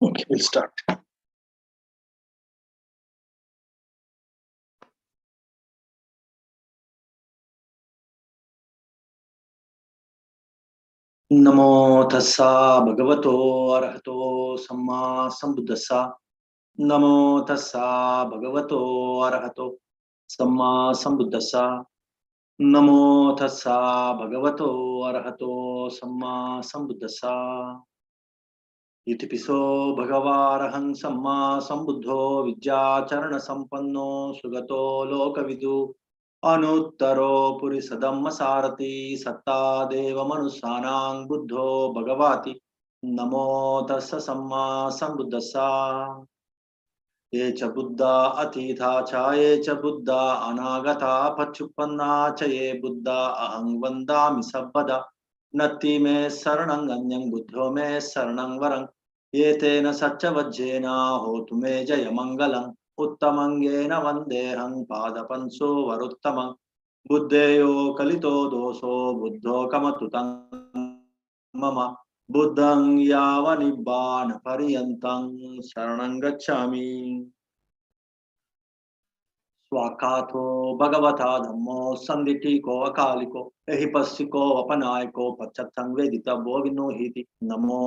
Okay, we'll start. नमो तस्सा भगवतो अरहतो सम्मा संबुद्धस्सा। नमो तस्सा भगवतो अरहतो सम्मा संबुद्धस्सा। नमो तस्सा भगवतो अरहतो सम्मा संबुद्धस्सा। इतिपिसो भगवारहं सम्मा संबुद्धो विद्याचरण संपन्नो सुगतो लोकविदु अनुत्तरो पुरिसदम्म सारथि सत्ता देव मनुष्याणां बुद्धो भगवाति। नमो तस्स सम्मा संबुद्धस्सा। ये च बुद्धा अतीता च ये च बुद्धा अनागता पच्युपन्ना च ये बुद्धा अहं वन्दामि सर्वदा। नत्ति मे शरणं अन्यं बुद्धो मे शरणं वरं ये तेन सच्चवज्जेन होतु मे जयमङ्गलम्। उत्तमङ्गेन वन्देऽहं पादपंसो वरुत्तमं बुद्धेयो कलितो दोषो बुद्धो कमतु तं मम बुद्धं यावनिब्बान पर्यन्तं शरणं गच्छामि। स्वाकातो भगवता धम्मो संदिटिको अकालिको एहि पस्सिको अपनायको पच्चत्थं वेदितव्यो विनोहीति। नमो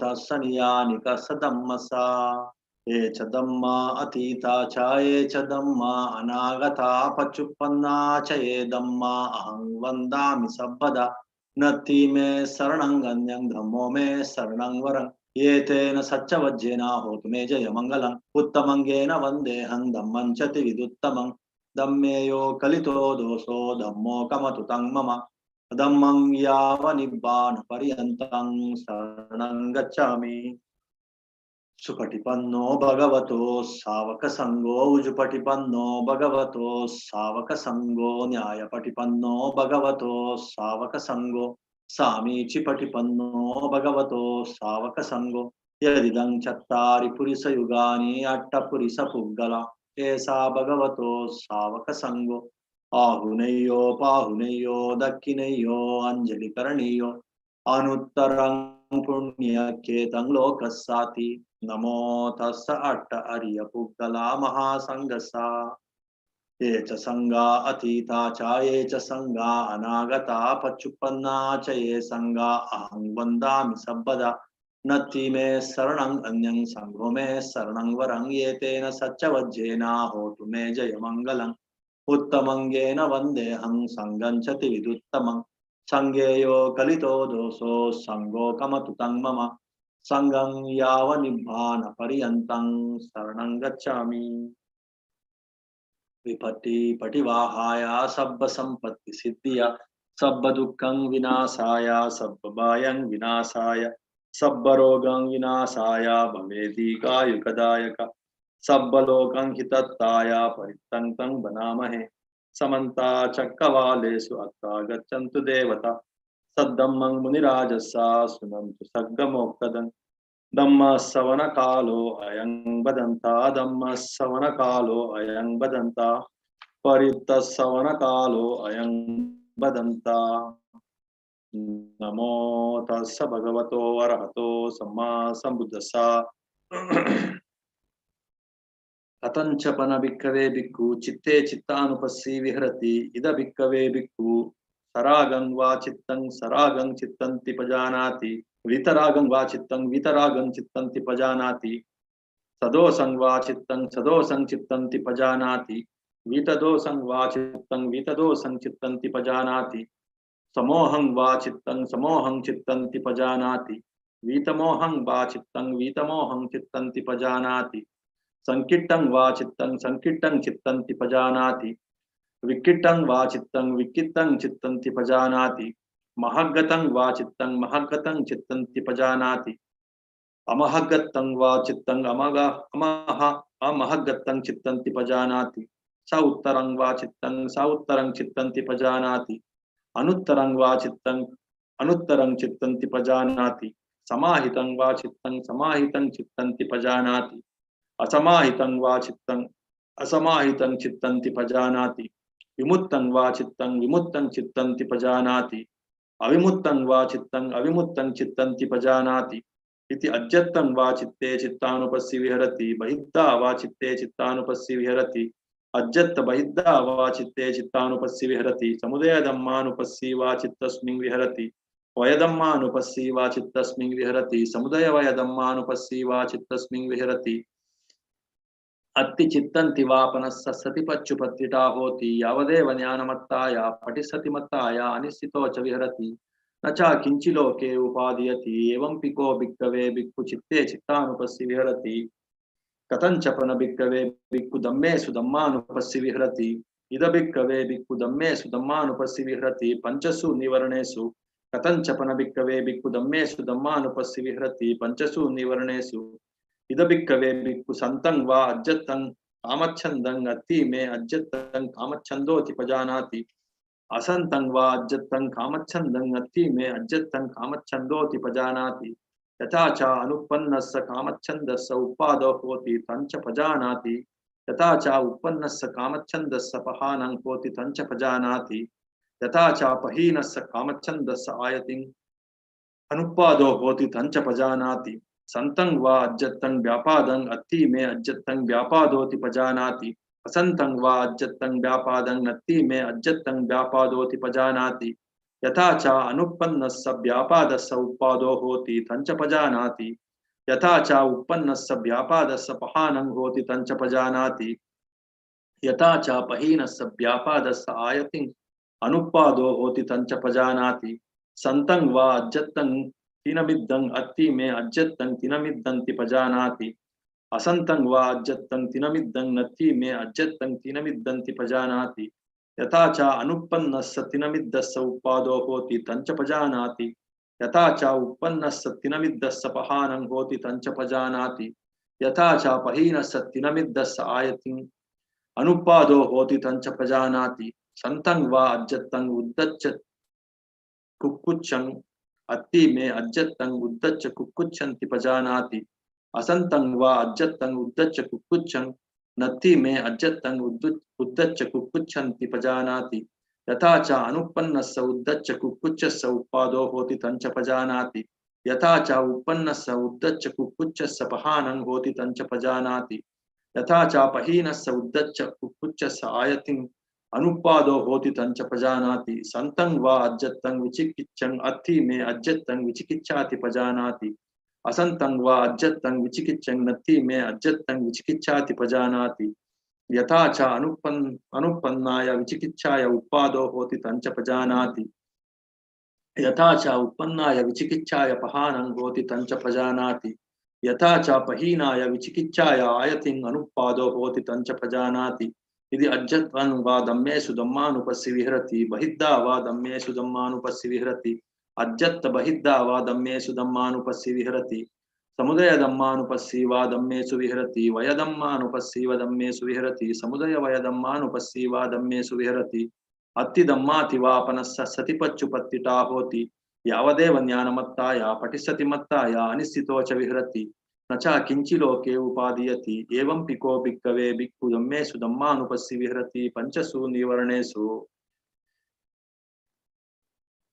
तस्सनियानिक सदम्मसा। ये च धम्मा अतीता च ये च धम्मा अनागता पच्युपन्ना च ये धम्मा अहं वन्दामि सर्वदा। नत्ति मे शरणं अन्यं धम्मो मे शरणं वरं ये तेन सच्चवज्जेन होतु मे जयमङ्गलम्। उत्तमङ्गेन वन्देऽहं धम्मं च त्रिविधुत्तमं धम्मेयो कलितो दोषो धम्मो कमतु तं मम धम्मं यावनिब्बानपर्यन्तं शरणं गच्छामि। सुपटिपन्नो भगवतो सावक संगो उजुपटिपन्नो भगवतो सावक संगो न्यायपटिपन्नो भगवतो सावक संगो सामीचिपटिपन्नो भगवतो सावक संगो यदिदं चत्तारि पुरिसयुगानि अट्टपुरिसपुग्गला एषा भगवतो सावक संगो आहुनेयो पाहुनेयो दक्षिणेयो अंजलिकरणीयो अनुत्तरं पुण्यकेतं लोकस्साति। नमो तस्स अट्ट अर्य पुग्गला महासंगसा। ये च संगा अतीता च ये च संगा अनागता पच्युपन्ना च ये संगा अहं वन्दामि सर्वदा। नत्ति मे शरणं अन्यं संघो मे शरणं वरं ये तेन सच्चवज्जेन होतु मे जयमङ्गलम्। उत्तमङ्गेन वन्देऽहं संगं च त्रिविधुत्तमं संगेयो कलितो दोषो संगो कमतु तं मम संगं यावनिब्बान पर्यन्तं शरणं गच्छामि। विपत्ति पटिवाहाय सब्ब संपत्ति सिद्धिया सब्ब दुःखं विनाशाय सब्ब भयं विनाशाय सब्ब रोगं विनाशाय भवेदीकायुकदायक सब्ब लोकं हितत्ताय परित्तं बनामहे। समन्ता चक्रवालेषु अत्रा गच्छन्तु देवता सद्धम्मं मुनिराजसा सुनन्तु सग्गमोक्तदं धम्म सवन कालो अयं बदंता धम्म सवन कालो अयं बदंता परित्त सवन कालो अयं बदंता। नमो तस्स भगवतो अरहतो सम्मा संबुद्धस्सा। कथंच पन भिक्खवे भिक्खु चित्ते चित्तानुपस्सी विहरति इद भिक्खवे भिक्खु सरागं वा चित्तं सरागं चित्तन्ति पजानाति वितरागं वा चित्तं वितरागं चित्तन्ति पजानाति सदोषं वा चित्तं सदोषं चित्तन्ति पजानाति वितदोषं वा चित्तं वितदोषं चित्तन्ति पजानाति समोहं वा चित्तं समोहं चित्तन्ति पजानाति वीतमोहं वा चित्तं वीतमोहं चित्तन्ति पजानाति संकिट्टं वा चित्तं संकिट्टं चित्तन्ति पजानाति विकिट्टं वा चित्तं विकिट्टं चित्तन्ति पजानाति महग्गतं वा चित्तं महग्गतं चित्तन्ति पजानाति अमहग्गतं वा चित्तं अमहग्गतं चित्तन्ति पजानाति स उत्तरं वा चित्तं स उत्तरं चित्तन्ति पजानाति अनुत्तरं वा चित्तं अनुत्तरं चित्तन्ति पजानाति समाहितं वा चित्तं समाहितं चित्तन्ति पजानाति असमाहितं वा चित्तं असमाहितं चित्तन्ति पजानाति विमुत्तं वा चित्तं विमुत्तं चित्तन्ति पजानाति अविमुत्तं वा चित्तं अविमुत्तं चित्तन्ति पजानाति इति अज्जत्तं वा चित्ते चित्तानुपस्सी विहरति बहिद्धा वा चित्ते चित्तानुपस्सी विहरति अज्जत्त बहिद्धा वा चित्ते चित्तानुपस्सी विहरति समुदयधम्मानुपस्सी वा चित्तस्मिन् विहरति वयधम्मानुपस्सी वा चित्तस्मिन् विहरति समुदयवयधम्मानुपस्सी वा चित्तस्मिन् विहरति अत्ति चित्तन्ति वापनस्य सतिपच्युपत्तिटा होति यावदेव ज्ञानमत्ताया पठिसति मत्ताया अनिश्चितो च विहरति न च किञ्चिलोके उपादीयति एवं पिको भिक्खवे भिक्खु चित्ते चित्तानुपस्सी विहरति कथञ्चपन भिक्खवे भिक्खु धम्मेषु धम्मानुपस्सी विहरति इद भिक्खवे भिक्खु धम्मेषु धम्मानुपस्सी विहरति पंचसु निवर्णेषु कथञ्चपन भिक्खवे भिक्खु धम्मेषु धम्मानुपस्सी विहरति पंचसु निवर्णेषु इद भिक्खवे भिक्खु संतं वा अज्जतं कामच्छन्दं अति मे अज्जतं कामच्छन्दोति पजानाति असंतं वा अज्जतं कामच्छन्दं अति मे अज्जतं कामच्छन्दोति पजानाति यथा च अनुपन्नस्य कामच्छन्दस्य उपादो होति तञ्च पजानाति यथा च उपन्नस्य कामच्छन्दस्य पहानं होति तञ्च पजानाति यथा च पहीनस्य कामच्छन्दस्य आयतिं अनुपादो होति तञ्च पजानाति संतं वा अज्जतं व्यापादं अति मे अज्जतं व्यापादोति पजानाति असंतं वा अज्जतं व्यापादं अति मे अज्जतं व्यापादोति पजानाति यथा च अनुपन्नस्य व्यापादस्य उपादो होति तञ्च पजानाति यथा च उपन्नस्य व्यापादस्य पहानं होति तञ्च पजानाति यथा च पहीनस्य व्यापादस्य आयतिं अनुपादो होति तञ्च पजानाति संतं वा अज्जतं तिनमिद्धं अति मे अज्जतं तिनमिद्धन्ति पजानाति असंतं वा अज्जतं तिनमिद्धं नति मे अज्जतं तिनमिद्धन्ति पजानाति यथा च अनुपन्नस्य तिनमिद्धस्य उपादो होति तञ्च पजानाति यथा च उपन्नस्य तिनमिद्धस्य पहानं होति तञ्च पजानाति यथा च पहीनस्य तिनमिद्धस्य आयतिं अनुपादो होति तञ्च पजानाति संतं वा अज्जतं उद्धच्च कुक्कुच्छं अति मे अज्जतं उद्धच्च कुक्कुच्छन्ति पजानाति असंतं वा अज्जतं उद्धच्च कुक्कुच्छं नति मे अज्जतं उद्धच्च कुक्कुच्छन्ति पजानाति यथा च अनुपन्नस्य उद्धच्च कुक्कुच्छस्य उपादो होति तञ्च पजानाति यथा च उपन्नस्य उद्धच्च कुक्कुच्छस्य पहानं होति तञ्च पजानाति यथा च पहीनस्य उद्धच्च कुक्कुच्छस्य आयतिं अनुपादो होति तञ्च पजानाति संतं वा अज्जतं विचिकिच्छं अति मे अज्जतं विचिकिच्छाति पजानाति असंतं वा अज्जतं विचिकिच्छं नति मे अज्जतं विचिकिच्छाति पजानाति यथा च अनुपन्नाय विचिकिच्छाय उपादो होति तञ्च पजानाति यथा च उपन्नाय विचिकिच्छाय पहानं होति तञ्च पजानाति यथा च पहीनाय विचिकिच्छाय आयतिं अनुपादो होति तञ्च पजानाति यदि अज्जत्वं वा धम्मेषु धम्मानुपस्सी विहरति बहिद्धा वा धम्मेषु धम्मानुपस्सी विहरति अज्जत्त बहिद्धा वा धम्मेषु धम्मानुपस्सी विहरति समुदय धम्मानुपस्सी वा धम्मेषु विहरति वयधम्मानुपस्सी वा धम्मेषु विहरति समुदय वयधम्मानुपस्सी वा धम्मेषु विहरति अत्ति धम्माति वापनस्य सतिपच्युपत्तिटा होति यावदेव ज्ञानमत्ताया पठिसति मत्ताया अनिश्चितो च विहरति न च किञ्चिलोके उपादीयति एवं पिको भिक्खवे भिक्खु धम्मेषु धम्मानुपस्सी विहरति पंचसु निवर्णेषु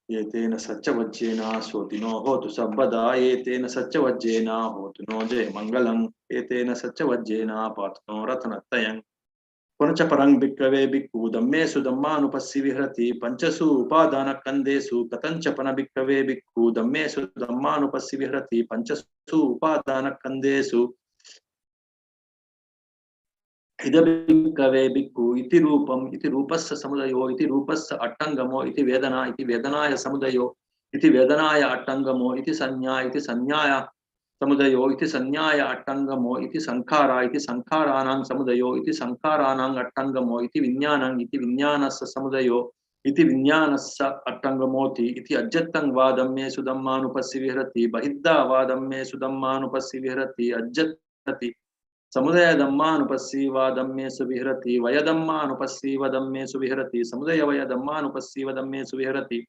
एतेन सच्चवज्जेन सोतिनो होतु सर्वदा एतेन सच्चवज्जेन होतु नो जय मंगलम् एतेन सच्चवज्जेन पातु नो रत्नत्रयम् पुनश्च परं भिक्खवे भिक्खु धम्मेषु धम्मानुपस्सी विहरति पंचसु उपादानकन्देषु कथञ्चपन भिक्खवे भिक्खु धम्मेषु धम्मानुपस्सी विहरति पंचसु उपादानकन्देषु इद भिक्खवे भिक्खु इति रूपम् इति रूपस्य समुदयो इति रूपस्य अट्टङ्गमो इति वेदना इति वेदनाय समुदयो इति वेदनाय अट्टङ्गमो इति संज्ञा इति संज्ञाय समुदयो इति संज्ञाय अट्टङ्गमो इति संखारा इति संखाराणां समुदयो इति संखाराणां अट्टङ्गमो इति विज्ञानस्य समुदयो इति विज्ञानस्य अट्टङ्गमोति इति अज्जत्तं वा धम्मेषु धम्मानुपस्सी विहरति बहिद्धा वा धम्मेषु धम्मानुपस्सी विहरति अज्जत्ति समुदय धम्मानुपस्सी वा धम्मेषु विहरति वयधम्मानुपस्सी वा धम्मेषु विहरति समुदय वय धम्मानुपस्सी वा धम्मेषु विहरति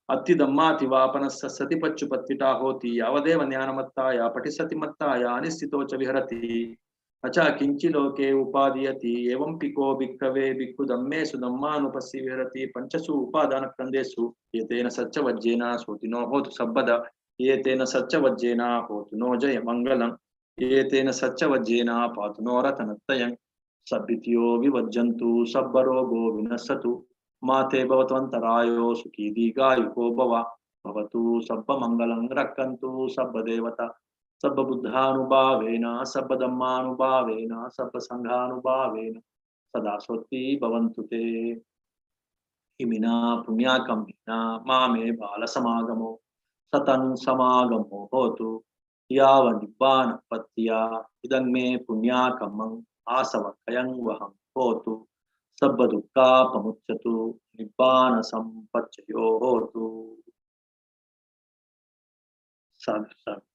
अति धम्माति वापनस्य सतिपच्युपत्तिटा होति यावदेव ज्ञानमत्ताया पठिसति मत्ताया अनिश्चितो च विहरति न च किञ्चिलोके उपादीयति एवं पिको भिक्खवे भिक्खु धम्मेषु धम्मानुपस्सी विहरति पंचसु उपादानकन्देषु एतेन सच्चवज्जेन सोतिनो होतु सर्वदा एतेन सच्चवज्जेन होतु नो जय मङ्गलम् एतेन सच्चवज्जेन पातु नो रतनत्रयम् सद्वितीयो विवज्जन्तु सब्बरोगो विनश्यतु माते भवत्वन्तरायो सुखी दीर्घायुको भवतु सब्बमङ्गलं रक्षन्तु सब्बदेवता सब्बबुद्धानुभावेन सब्बधम्मानुभावेन सब्बसङ्घानुभावेन सदा स्वस्ति भवन्तु ते इमिना पुण्याकमिना मामे बालसमागमो सतं समागमो होतु यावनिब्बानपत्या इदं मे पुण्याकमं आसवकयं वहं होतु सब्बदुःखापमुच्यतु निब्बानसम्पच्चयो होतु साधु साधु.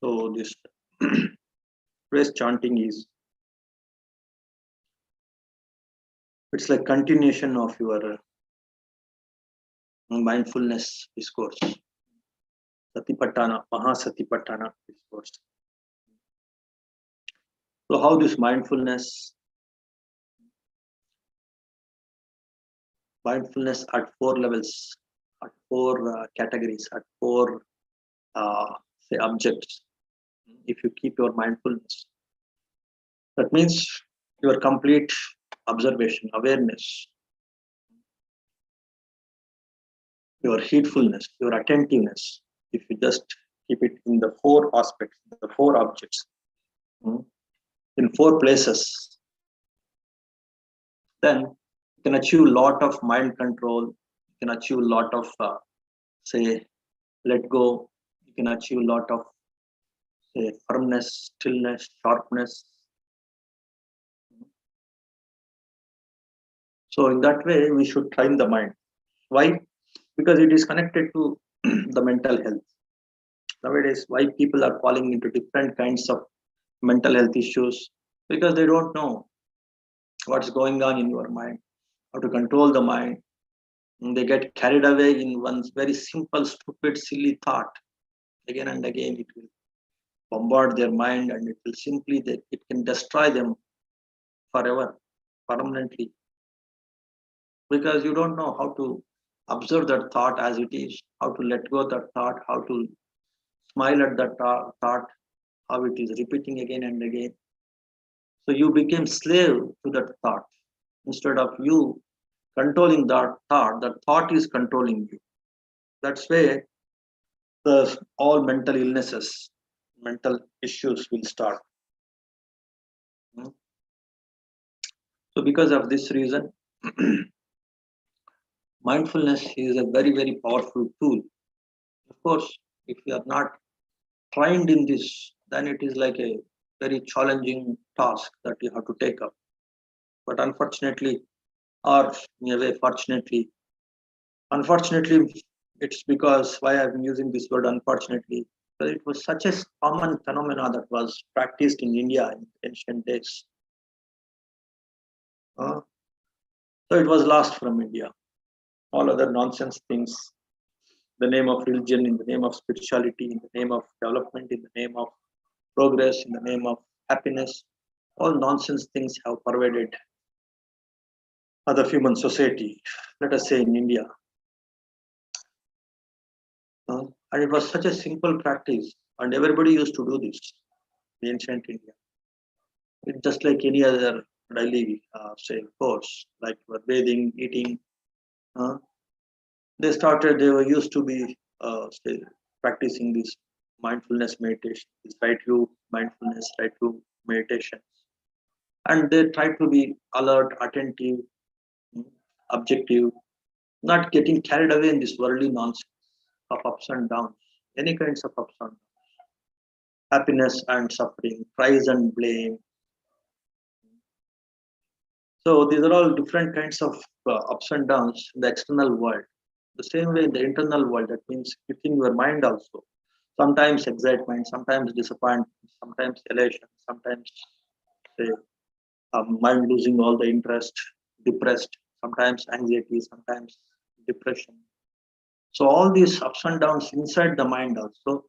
So this praise chanting is, it's like continuation of your mindfulness discourse, Satipatthana, Mahasatipatthana discourse. So how this mindfulness at four levels, at four categories, at four say objects. If you keep your mindfulness, that means your complete observation, awareness, your heedfulness, your attentiveness. If you just keep it in the four aspects, the four objects, in four places, then you can achieve a lot of mind control. You can achieve a lot of say let go. You can achieve a lot of say firmness, stillness, sharpness. So in that way, we should train the mind. Why? Because it is connected to the mental health. Nowadays, why people are falling into different kinds of mental health issues? Because they don't know what's going on in your mind, how to control the mind. And they get carried away in one very simple, stupid, silly thought. Again and again, it will bombard their mind, and it will simply, it can destroy them forever, permanently. Because you don't know how to observe that thought as it is, how to let go of that thought, how to smile at that thought, how it is repeating again and again. So you became slave to that thought. Instead of you controlling that thought is controlling you. That's where all mental illnesses, mental issues will start. So because of this reason, mindfulness is a very, very powerful tool. Of course, if you are not trained in this, then it is like a very challenging task that you have to take up. But unfortunately, or in a way, fortunately, unfortunately, it's because why I'm using this word unfortunately, because it was such a common phenomena that was practiced in India in ancient days. So it was lost from India. All other nonsense things, the name of religion, in the name of spirituality, in the name of development, in the name of progress, in the name of happiness, all nonsense things have pervaded other human society, let us say in India. And it was such a simple practice, and everybody used to do this in ancient India. It's just like any other daily, say, course, like bathing, eating. They were used to be say, practicing this mindfulness meditation, this right view mindfulness, right view meditation. And they try to be alert, attentive, objective, not getting carried away in this worldly nonsense of ups and downs, any kinds of ups and downs, happiness and suffering, praise and blame. So these are all different kinds of ups and downs in the external world. The same way in the internal world, that means within your mind also. Sometimes excitement, sometimes disappointment, sometimes elation, sometimes say, mind losing all the interest, depressed, sometimes anxiety, sometimes depression. So all these ups and downs inside the mind also,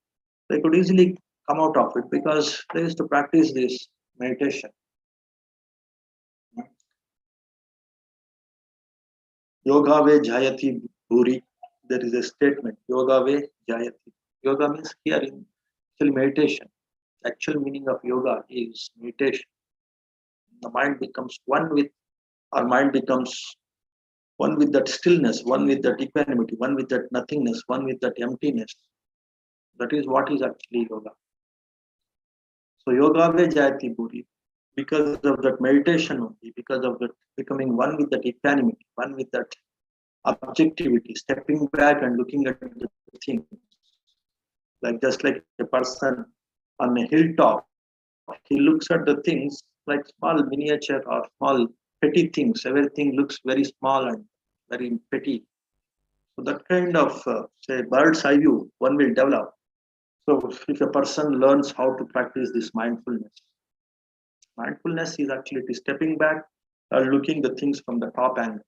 they could easily come out of it because they used to practice this meditation. Yoga ve jayati bhuri. There is a statement. Yoga ve jayati. Yoga means here in actual meditation. Actual meaning of yoga is meditation. The mind becomes one with, our mind becomes one with that stillness, one with that equanimity, one with that nothingness, one with that emptiness. That is what is actually yoga. So yoga ve jayati bhuri. Because of that meditation only, because of that becoming one with that equanimity, one with that objectivity, stepping back and looking at the things, like just like a person on a hilltop, he looks at the things like small miniature or small petty things. Everything looks very small and very petty. So that kind of say bird's eye view one will develop. So if a person learns how to practice this mindfulness, mindfulness is actually stepping back, looking the things from the top angle,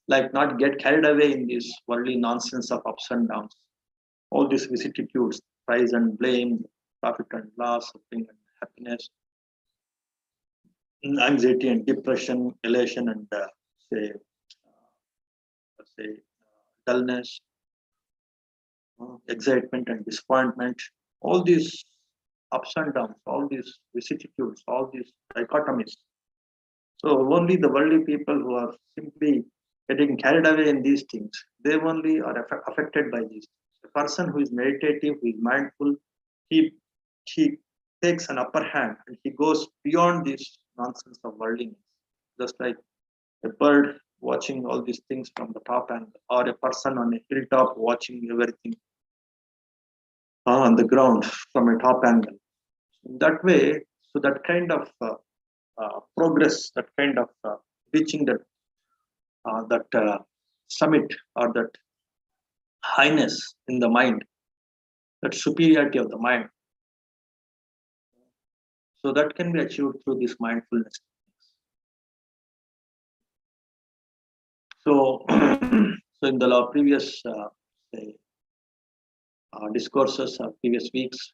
like not get carried away in this worldly nonsense of ups and downs, all these vicissitudes, praise and blame, profit and loss, suffering and happiness, anxiety and depression, elation and say, dullness, excitement and disappointment, all these ups and downs, all these vicissitudes, all these dichotomies. So only the worldly people who are simply getting carried away in these things, they only are affected by these. A person who is meditative, who is mindful, he he takes an upper hand and he goes beyond this nonsense of worldliness. Just like a bird watching all these things from the top angle, or a person on a hilltop watching everything on the ground from a top angle. In that way, so that kind of progress, that kind of reaching that summit or that highness in the mind, that superiority of the mind. So that can be achieved through this mindfulness. So, so in the previous say, discourses of previous weeks,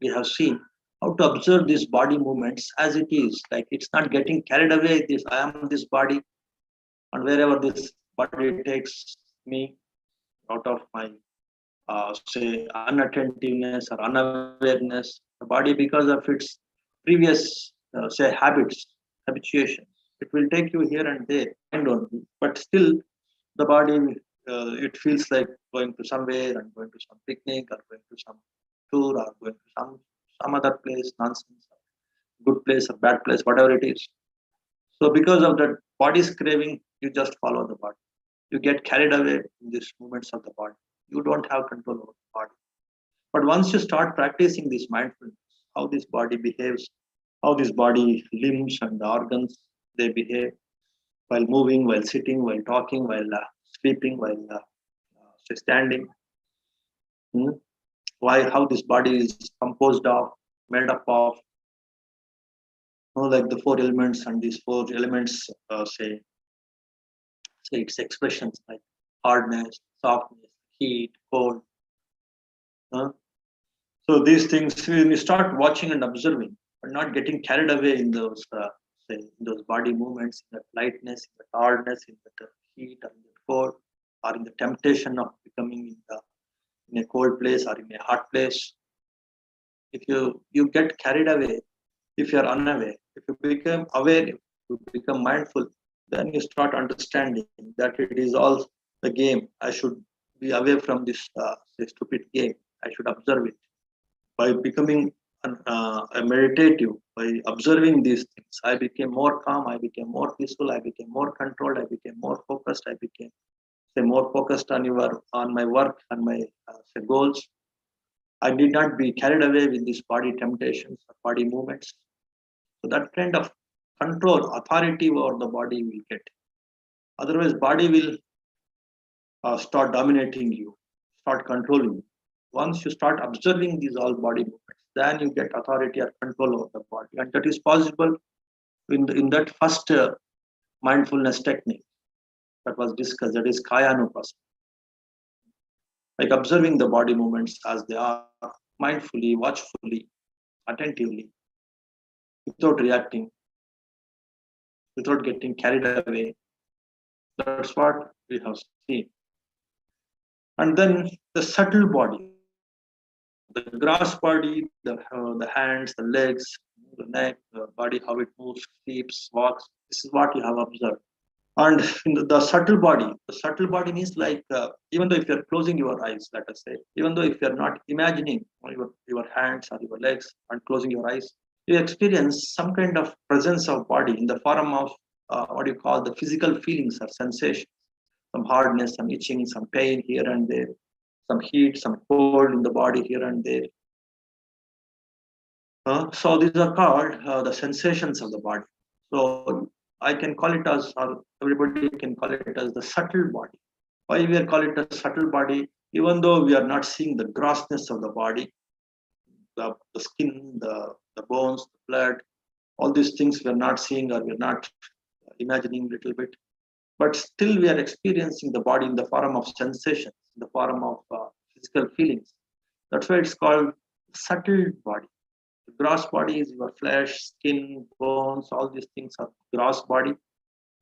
we have seen how to observe these body movements as it is. Like it's not getting carried away. This I am this body, and wherever this body takes me out of my say unattentiveness or unawareness, the body because of its previous say habits, habituation, it will take you here and there, mind only, but still the body it feels like going to somewhere and going to some picnic or going to some tour or going to some other place, nonsense, good place or bad place, whatever it is. So because of that body's craving, you just follow the body. You get carried away in these movements of the body. You don't have control over the body. But once you start practicing this mindfulness, how this body behaves, how this body limbs and the organs they behave while moving, while sitting, while talking, while sleeping, while standing, hmm? Why how this body is composed of, made up of, like the four elements, and these four elements say its expressions like hardness, softness, heat, cold. Huh? So these things, when you start watching and observing, but not getting carried away in those, say, in those body movements, in that lightness, in that hardness, in that heat, or in the cold, or in the temptation of becoming in a cold place or in a hot place. If you get carried away, if you are unaware, if you become aware, if you become mindful, then you start understanding that it is all the game. I should be away from this stupid game. I should observe it. By becoming a meditative, by observing these things, I became more calm, I became more peaceful, I became more controlled, I became more focused, I became say more focused on my work and my say goals. I did not be carried away with these body temptations or body movements. So that kind of control, authority over the body will get. Otherwise, body will start dominating you, start controlling you. Once you start observing these all body movements, then you get authority or control over the body. And that is possible in that first mindfulness technique that was discussed, that is Kaya Anupasana. Like observing the body movements as they are, mindfully, watchfully, attentively, without reacting, without getting carried away, That's what we have seen. And then the subtle body, the gross body, the hands, the legs, the neck, the body, how it moves, sleeps, walks. This is what you have observed. And in the subtle body means like even though if you're closing your eyes, let us say, even though if you're not imagining your hands or your legs and closing your eyes, you experience some kind of presence of body in the form of what you call the physical feelings or sensations, some hardness, some itching, some pain here and there, some heat, some cold in the body here and there. So these are called the sensations of the body. So I can call it as, or everybody can call it as the subtle body. Why we are calling it a subtle body? Even though we are not seeing the grossness of the body, the skin, the bones, the blood, all these things we are not seeing or we are not imagining a little bit. But still we are experiencing the body in the form of sensations, in the form of physical feelings. That's why it's called subtle body. The gross body is your flesh, skin, bones, all these things are gross body.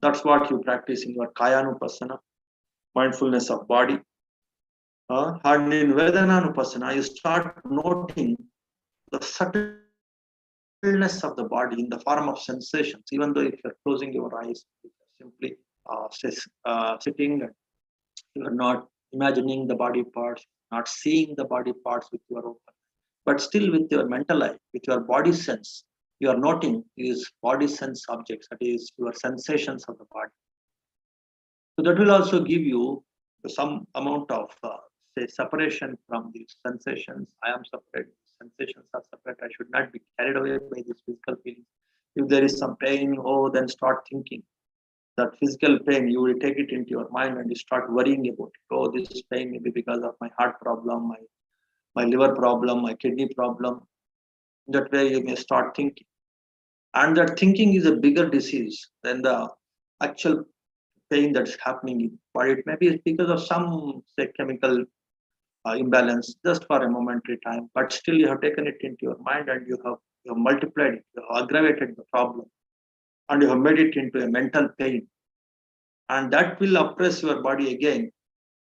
That's what you practice in your Kayanupasana, mindfulness of body. And in Vedananupasana, you start noting the subtleness of the body in the form of sensations, even though if you're closing your eyes, simply sitting, you are not imagining the body parts, not seeing the body parts with your open, but still with your mental eye, with your body sense, you are noting these body sense objects, that is your sensations of the body. So that will also give you some amount of say separation from these sensations. I am separate, sensations are separate. I should not be carried away by these physical feelings. If there is some pain, oh, then start thinking. That physical pain, you will take it into your mind and you start worrying about it. Oh, this pain may be because of my heart problem, my liver problem, my kidney problem. That way you may start thinking. And that thinking is a bigger disease than the actual pain that's happening in the body. It may be because of some say chemical imbalance just for a momentary time, but still you have taken it into your mind and you have multiplied it, you have aggravated the problem, and you have made it into a mental pain, and that will oppress your body again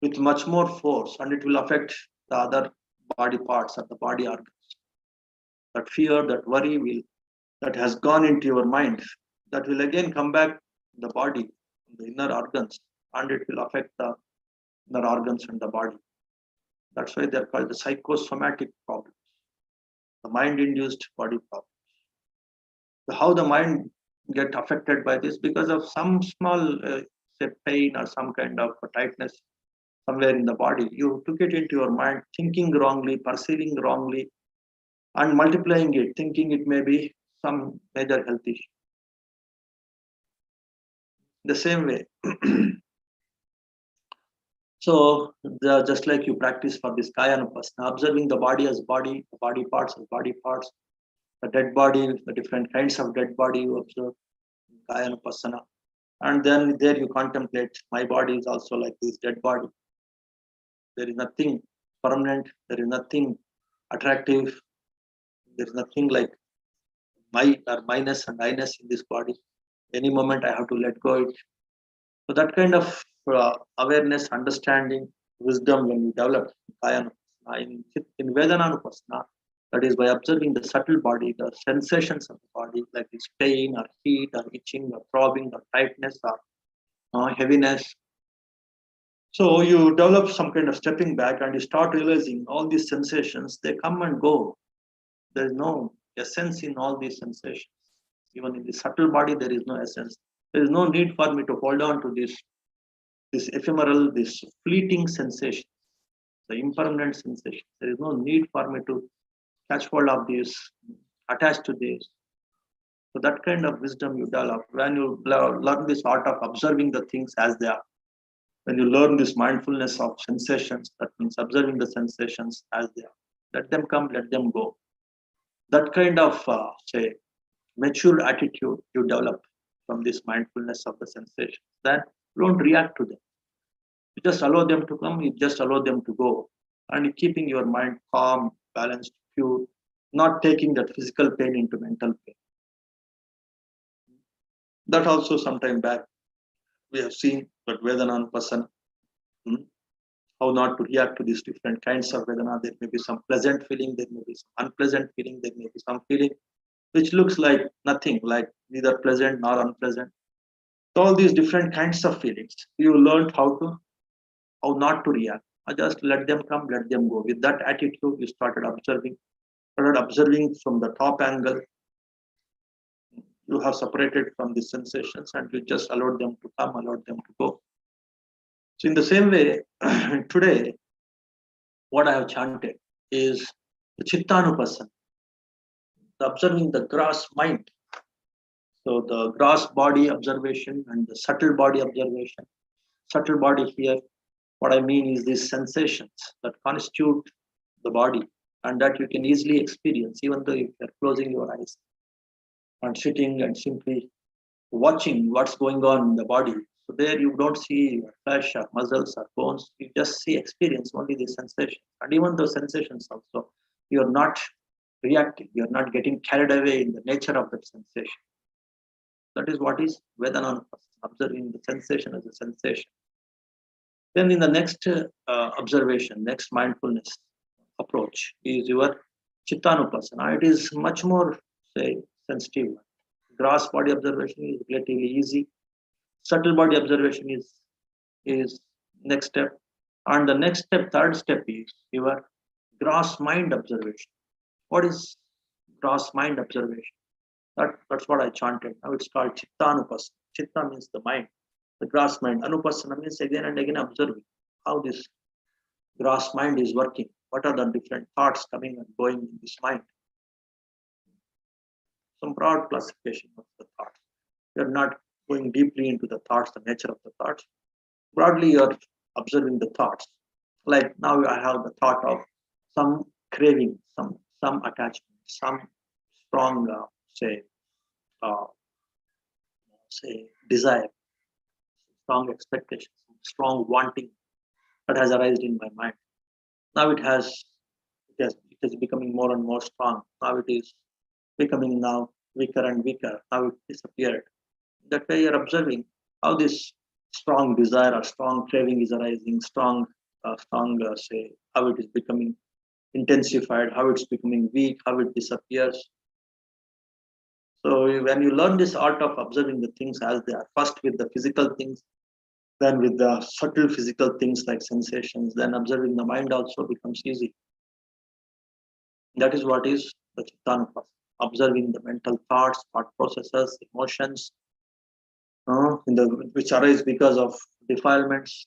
with much more force, and it will affect the other body parts or the body organs. That fear, that worry will that has gone into your mind, that will again come back the body, the inner organs, and it will affect the inner organs and the body. That's why they're called the psychosomatic problems, the mind-induced body problems. So how the mind get affected by this? Because of some small say pain or some kind of tightness somewhere in the body. You took it into your mind, thinking wrongly, perceiving wrongly, and multiplying it, thinking it may be some major health issue. The same way. So just like you practice for this Kayanupasana, observing the body as body, the body parts as body parts, the dead body, the different kinds of dead body you observe, Kayanupasana. And then there you contemplate, my body is also like this dead body. There is nothing permanent, there is nothing attractive, there is nothing like my or minus and I-ness in this body. Any moment I have to let go it. So that kind of awareness, understanding, wisdom when you develop in Vedananupasana, that is by observing the subtle body, the sensations of the body, like this pain or heat or itching or throbbing or tightness or heaviness. So you develop some kind of stepping back and you start realizing all these sensations, they come and go. There is no essence in all these sensations. Even in the subtle body, there is no essence. There is no need for me to hold on to this ephemeral, this fleeting sensation, the impermanent sensation. There is no need for me to catch hold of this, attach to this. So that kind of wisdom you develop when you learn this art of observing the things as they are. When you learn this mindfulness of sensations, that means observing the sensations as they are. Let them come, let them go. That kind of, say, mature attitude you develop from this mindfulness of the sensations. Then you don't react to them. You just allow them to come, you just allow them to go. And keeping your mind calm, balanced, pure, not taking that physical pain into mental pain. That also some time back, we have seen that Vedananupasana, how not to react to these different kinds of Vedana. There may be some pleasant feeling, there may be some unpleasant feeling, there may be some feeling which looks like nothing, like neither pleasant nor unpleasant. So all these different kinds of feelings, you learned how not to react. Just let them come, let them go. With that attitude, you started observing from the top angle. You have separated from the sensations and you just allowed them to come, allowed them to go. So in the same way, today, what I have chanted is the Chittanupasana, observing the gross mind. So the gross body observation and the subtle body observation. Subtle body here, what I mean is these sensations that constitute the body and that you can easily experience even though if you're closing your eyes and sitting and simply watching what's going on in the body. So there you don't see flesh or muscles or bones, you just see experience only the sensations. And even those sensations also, you're not reacting, you're not getting carried away in the nature of that sensation. That is what is Vedana, observing the sensation as a sensation. Then in the next observation, next mindfulness approach is your Chittanupasana. It is much more, say, sensitive. Gross body observation is relatively easy. Subtle body observation is next step. And the next step, third step is your gross mind observation. What is gross mind observation? That's what I chanted. Now it's called Chittanupasana. Chitta means the mind, the gross mind. Anupasana means again and again observing how this gross mind is working. What are the different thoughts coming and going in this mind? Some broad classification of the thoughts. You're not going deeply into the thoughts, the nature of the thoughts. Broadly, you're observing the thoughts. Like now I have the thought of some craving, some attachment, some strong, uh, desire, strong expectation, strong wanting that has arisen in my mind. Now it is becoming more and more strong. Now it is becoming now weaker and weaker. Now it disappeared. That way you're observing how this strong desire or strong craving is arising, how it is becoming intensified, how it's becoming weak, how it disappears. So when you learn this art of observing the things as they are, first with the physical things, then with the subtle physical things like sensations, then observing the mind also becomes easy. That is what is the Chittanupasana, observing the mental thoughts, thought processes, emotions, which arise because of defilements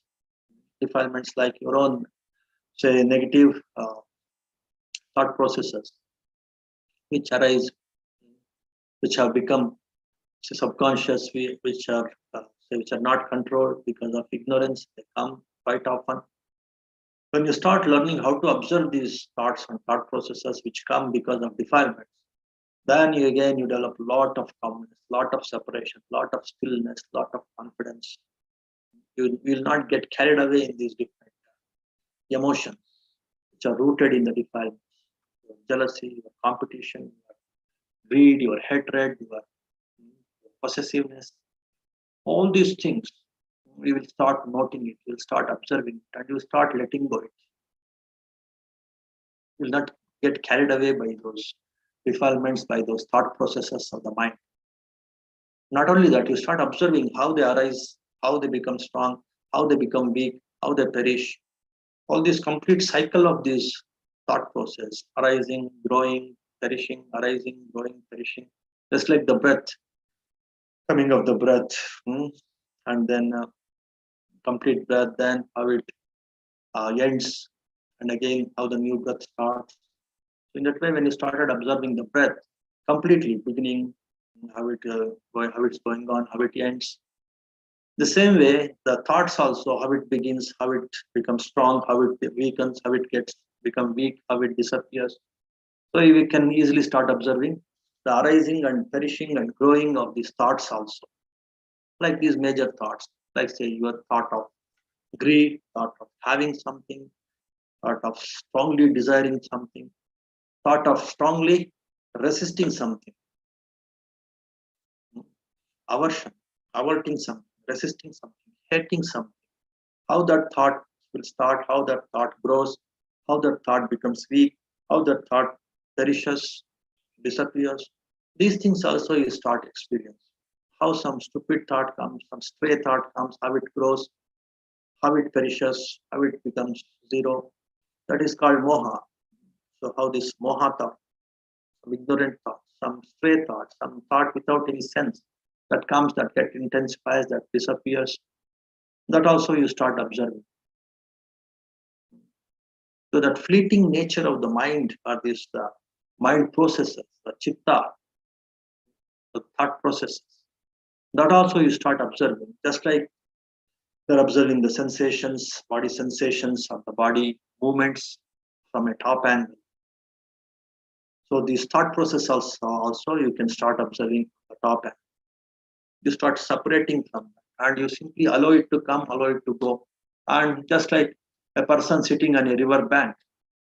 like your own, say, negative thought processes, which arise, which have become subconscious, which are not controlled because of ignorance. They come quite often. When you start learning how to observe these thoughts and thought processes which come because of defilements, then you develop a lot of calmness, lot of separation, lot of stillness, lot of confidence. You will not get carried away in these different emotions which are rooted in the defilements. Your jealousy, your competition, your greed, your hatred, your possessiveness, all these things, we will start noting it, you'll start observing it, and you start letting go it. You will not get carried away by those defilements, by those thought processes of the mind. Not only that, you start observing how they arise, how they become strong, how they become weak, how they perish. All this complete cycle of this thought process, arising, growing, perishing, arising, growing, perishing, just like the breath, coming of the breath, and then complete breath, then how it ends, and again how the new breath starts. So in that way, when you started observing the breath completely, beginning, how it's going on, how it ends. The same way, the thoughts also, how it begins, how it becomes strong, how it weakens, how it gets become weak, how it disappears. So we can easily start observing the arising and perishing and growing of these thoughts also. Like these major thoughts, like say your thought of greed, thought of having something, thought of strongly desiring something, thought of strongly resisting something, aversion, averting something. resisting something, hating something, how that thought will start, how that thought grows, how that thought becomes weak, how that thought perishes, disappears. These things also you start experience. How some stupid thought comes, some stray thought comes, how it grows, how it perishes, how it becomes zero. That is called moha. So how this moha thought, some ignorant thought, some stray thought, some thought without any sense that comes, that get intensifies, that disappears. That also you start observing. So that fleeting nature of the mind or this mind processes, the chitta, the thought processes. That also you start observing, just like you're observing the sensations, body sensations of the body movements from a top angle. So these thought process also you can start observing the top angle. You start separating from that, and you simply allow it to come, allow it to go. And just like a person sitting on a river bank,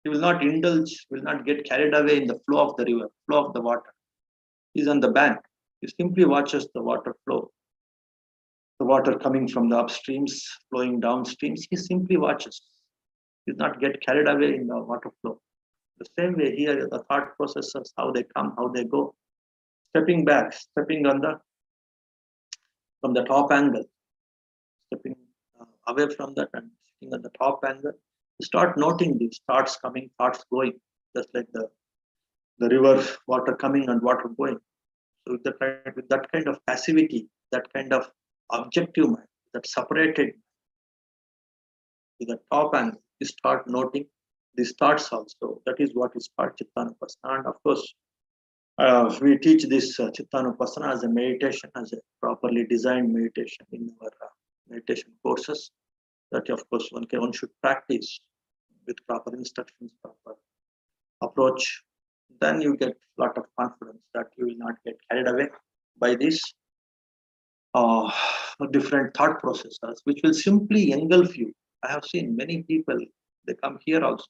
he will not indulge, will not get carried away in the flow of the river, flow of the water. He's on the bank. He simply watches the water flow, the water coming from the upstreams, flowing downstreams. He simply watches. He does not get carried away in the water flow. The same way here, the thought processes, how they come, how they go. Stepping back, stepping on the from the top angle, stepping away from that and sitting at the top angle. You start noting these thoughts coming, thoughts going, just like the river, water coming and water going. So with that kind of passivity, that kind of objective mind, that separated with the top angle, you start noting these thoughts also. That is what is called Chittanupasana. And of course, we teach this Chittanupasana as a meditation, as a properly designed meditation in our meditation courses. That of course one should practice with proper instructions, proper approach. Then you get a lot of confidence that you will not get carried away by these uh, different thought processes, which will simply engulf you. I have seen many people, they come here also.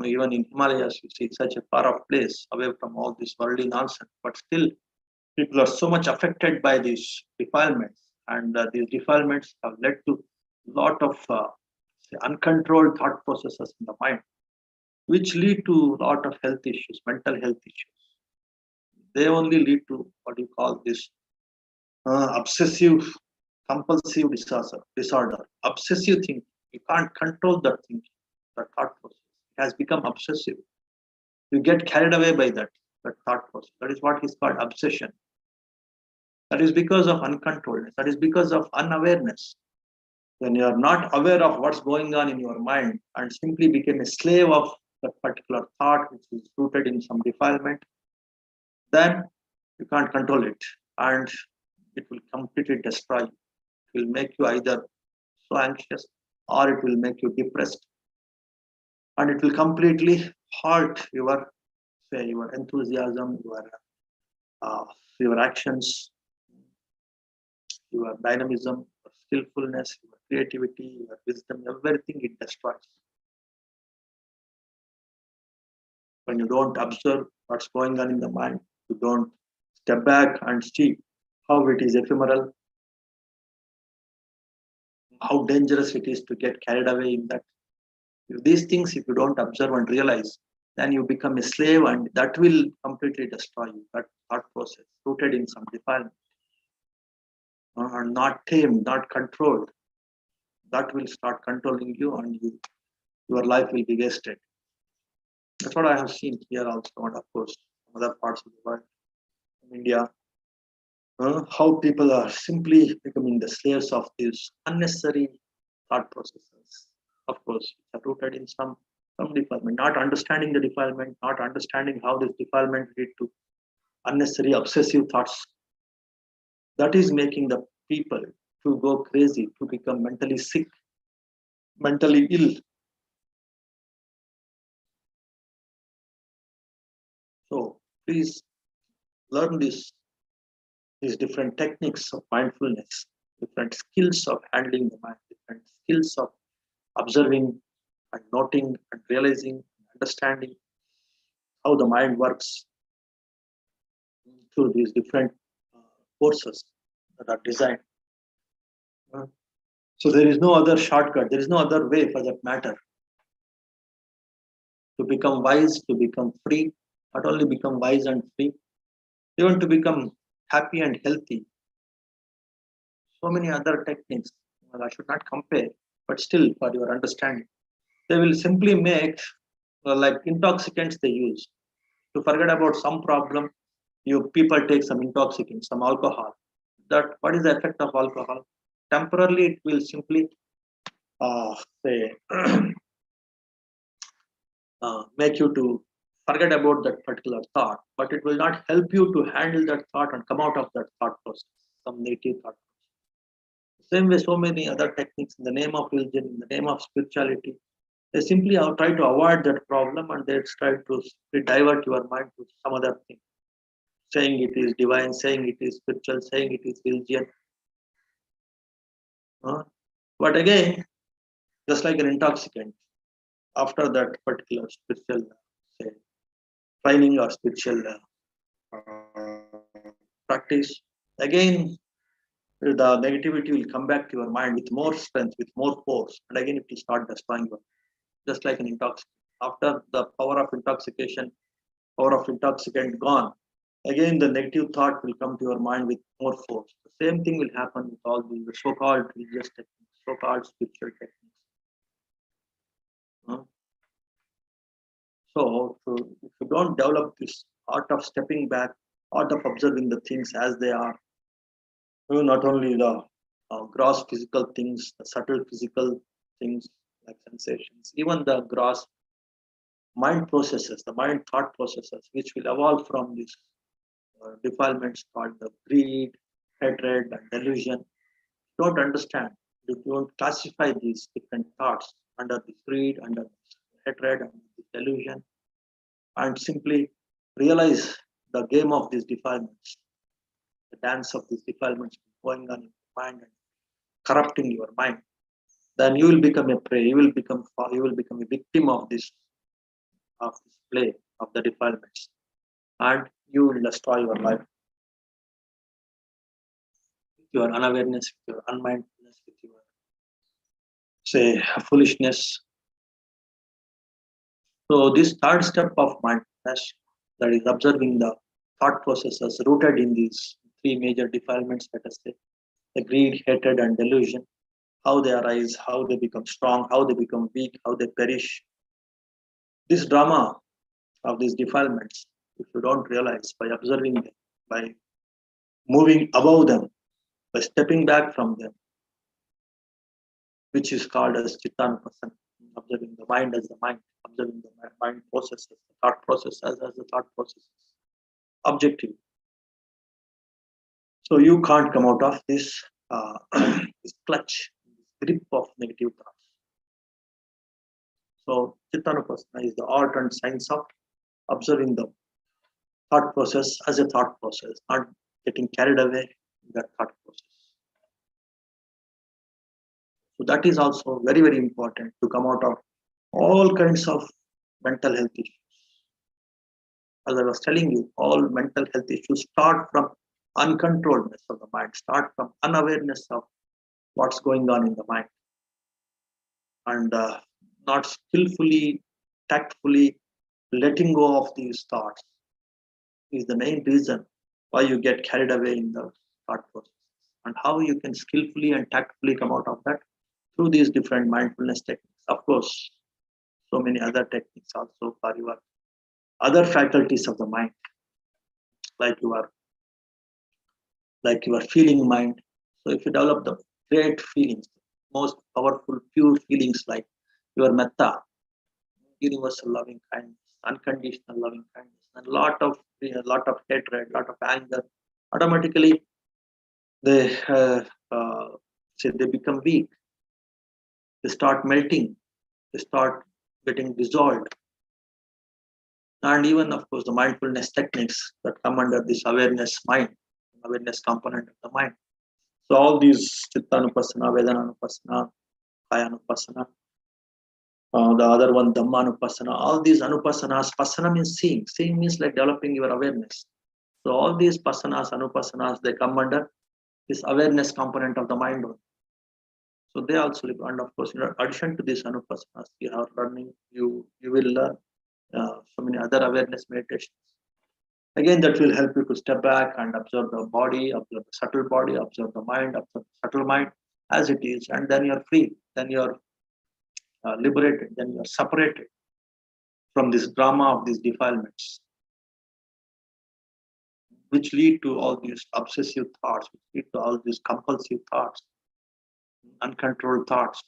Even in Himalayas, you see such a far off place away from all this worldly nonsense, but still people are so much affected by these defilements, and these defilements have led to a lot of uncontrolled thought processes in the mind, which lead to a lot of health issues, mental health issues. They only lead to what you call this obsessive compulsive disorder, obsessive thinking. You can't control that thinking, that thought process. It has become obsessive. You get carried away by that thought process. That is what is called obsession. That is because of uncontrolledness. That is because of unawareness. When you are not aware of what's going on in your mind and simply become a slave of that particular thought which is rooted in some defilement, then you can't control it, and it will completely destroy you. It will make you either so anxious or it will make you depressed, and it will completely halt your enthusiasm, uh, your actions, your dynamism, your skillfulness, your creativity, your wisdom, everything it destroys. When you don't observe what's going on in the mind, you don't step back and see how it is ephemeral, how dangerous it is to get carried away in that. If these things, if you don't observe and realize, then you become a slave, and that will completely destroy you. That thought process, rooted in some defilement, and not tamed, not controlled, that will start controlling you, and your life will be wasted. That's what I have seen here also, and of course, other parts of the world, in India, how people are simply becoming the slaves of these unnecessary thought processes. Of course, are rooted in some defilement, not understanding the defilement, not understanding how this defilement lead to unnecessary obsessive thoughts. That is making the people to go crazy, to become mentally sick, mentally ill. So please learn these different techniques of mindfulness, different skills of handling the mind, different skills of observing and noting and realizing, understanding how the mind works through these different courses that are designed. So there is no other shortcut. There is no other way, for that matter, to become wise, to become free. Not only become wise and free, even to become happy and healthy. So many other techniques. Well, I should not compare, but still, for your understanding, they will simply make like intoxicants they use to forget about some problem. You people take some intoxicant, some alcohol. That what is the effect of alcohol? Temporarily, it will simply say make you to forget about that particular thought, but it will not help you to handle that thought and come out of that thought process, some native thought. Same way, so many other techniques in the name of religion, in the name of spirituality, they simply try to avoid that problem and they try to divert your mind to some other thing, saying it is divine, saying it is spiritual, saying it is religion. But again, just like an intoxicant, after that particular spiritual say, training or spiritual practice, again the negativity will come back to your mind with more strength, with more force, and again it will start destroying you, just like an intoxicant. After the power of intoxicant gone, again the negative thought will come to your mind with more force. The same thing will happen with all the so-called religious techniques, so-called spiritual techniques. So if you don't develop this art of stepping back, art of observing the things as they are, not only the gross physical things, the subtle physical things like sensations, even the gross mind processes, the mind thought processes, which will evolve from these defilements called the greed, hatred, and delusion. Don't understand. You don't classify these different thoughts under the greed, under this hatred, under the delusion, and simply realize the game of these defilements, the dance of these defilements going on in your mind and corrupting your mind, then you will become a prey. You will become a victim of this play of the defilements, and you will destroy your life with your unawareness, with your unmindfulness, with your say foolishness. So this third step of mindfulness, that is observing the thought processes rooted in these three major defilements, let us say, the greed, hatred, and delusion, how they arise, how they become strong, how they become weak, how they perish. This drama of these defilements, if you don't realize by observing them, by moving above them, by stepping back from them, which is called as chittanupasana, observing the mind as the mind, observing the mind processes, the thought process as the thought processes, objective. So you can't come out of this, this clutch, this grip of negative thoughts. So chittanupasana is the art and science of observing the thought process as a thought process, not getting carried away in that thought process. So that is also very, very important to come out of all kinds of mental health issues. As I was telling you, all mental health issues start from uncontrolledness of the mind, start from unawareness of what's going on in the mind, and not skillfully, tactfully letting go of these thoughts is the main reason why you get carried away in the thought process. And how you can skillfully and tactfully come out of that through these different mindfulness techniques. Of course, so many other techniques also for your other faculties of the mind, like your feeling mind. So if you develop the great feelings, most powerful, pure feelings like your metta, universal loving kindness, unconditional loving kindness, and a lot of hatred, lot of anger, automatically they say they become weak. They start melting. They start getting dissolved. And even, of course, the mindfulness techniques that come under this awareness mind, awareness component of the mind. So all these chittanupasana, vedananupasana, kayanupasana, the other one dhammanupasana, all these anupasanas, pasana means seeing. Seeing means like developing your awareness. So all these pasanas, anupasanas, they come under this awareness component of the mind. So they also live. And of course, in addition to this anupasanas, you are learning, you will learn so many other awareness meditations. Again, that will help you to step back and observe the body, observe the subtle body, observe the mind, observe the subtle mind as it is, and then you're free. Then you're liberated. Then you're separated from this drama of these defilements, which lead to all these obsessive thoughts, which lead to all these compulsive thoughts, uncontrolled thoughts.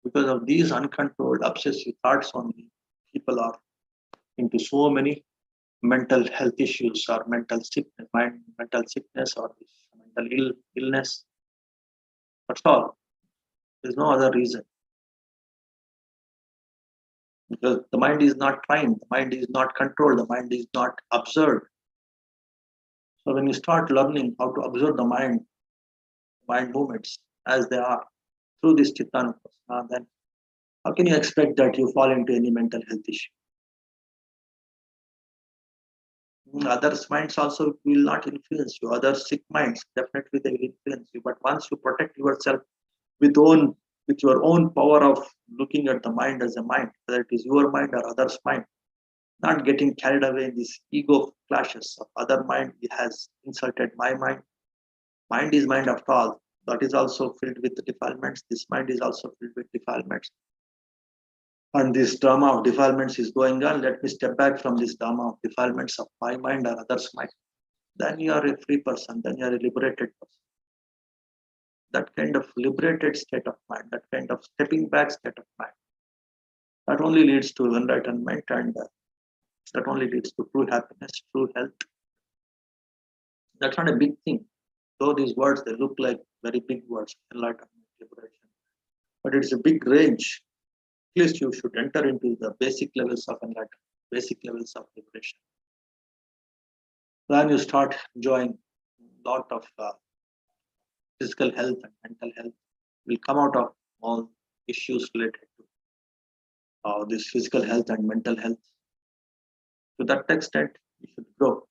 Because of these uncontrolled obsessive thoughts only, people are into so many mental health issues or mental sickness, mental sickness or this mental illness. That's all. There's no other reason. Because the mind is not trained, the mind is not controlled, the mind is not observed. So when you start learning how to observe the mind movements as they are through this Chittanupasana, then how can you expect that you fall into any mental health issue? Others' minds also will not influence you. Other sick minds, definitely they will influence you. But once you protect yourself with your own power of looking at the mind as a mind, whether it is your mind or others' mind, not getting carried away in these ego clashes of other mind has insulted my mind. Mind is mind after all. That is also filled with defilements. This mind is also filled with defilements. And this drama of defilements is going on. Let me step back from this drama of defilements of my mind or others' mind. Then you are a free person. Then you are a liberated person. That kind of liberated state of mind, that kind of stepping back state of mind, that only leads to enlightenment, and that only leads to true happiness, true health. That's not a big thing. Though these words, they look like very big words, enlightenment, liberation. But it's a big range. At least you should enter into the basic levels of enlightenment, basic levels of liberation. Then you start enjoying a lot of physical health and mental health. Will come out of all issues related to this physical health and mental health. To that extent, you should grow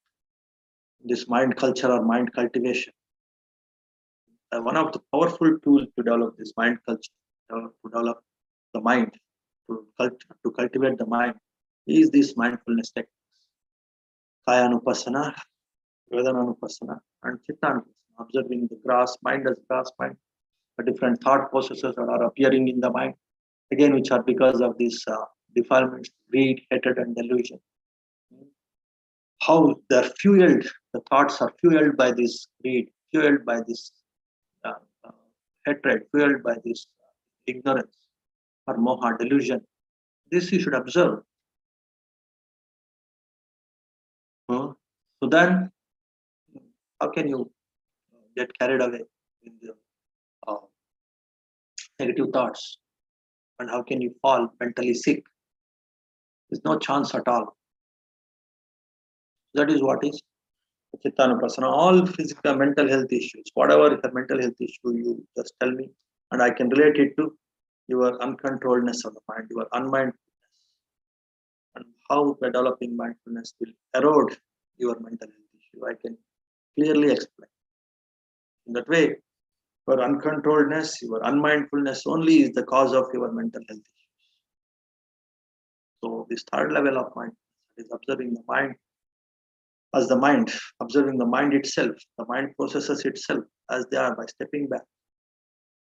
this mind culture or mind cultivation. One of the powerful tools to develop this mind culture, to develop the mind, to cultivate the mind, is this mindfulness techniques. Kaya Anupasana, Vedana Anupasana, and Chitta Anupasana. Observing the grass mind as grass mind, the different thought processes that are appearing in the mind, again, which are because of these defilements, greed, hatred, and delusion. How they're fueled, the thoughts are fueled by this greed, fueled by this hatred, fueled by this ignorance or moha, delusion. This you should observe. So then, how can you get carried away in the negative thoughts? And how can you fall mentally sick? There's no chance at all. That is what is Chittanupasana. All physical mental health issues, whatever is a mental health issue, you just tell me, and I can relate it to your uncontrolledness of the mind, your unmindfulness, and how developing mindfulness will erode your mental health issue. I can clearly explain. In that way, your uncontrolledness, your unmindfulness only is the cause of your mental health issues. So this third level of mindfulness is observing the mind as the mind, observing the mind itself, the mind processes itself as they are by stepping back.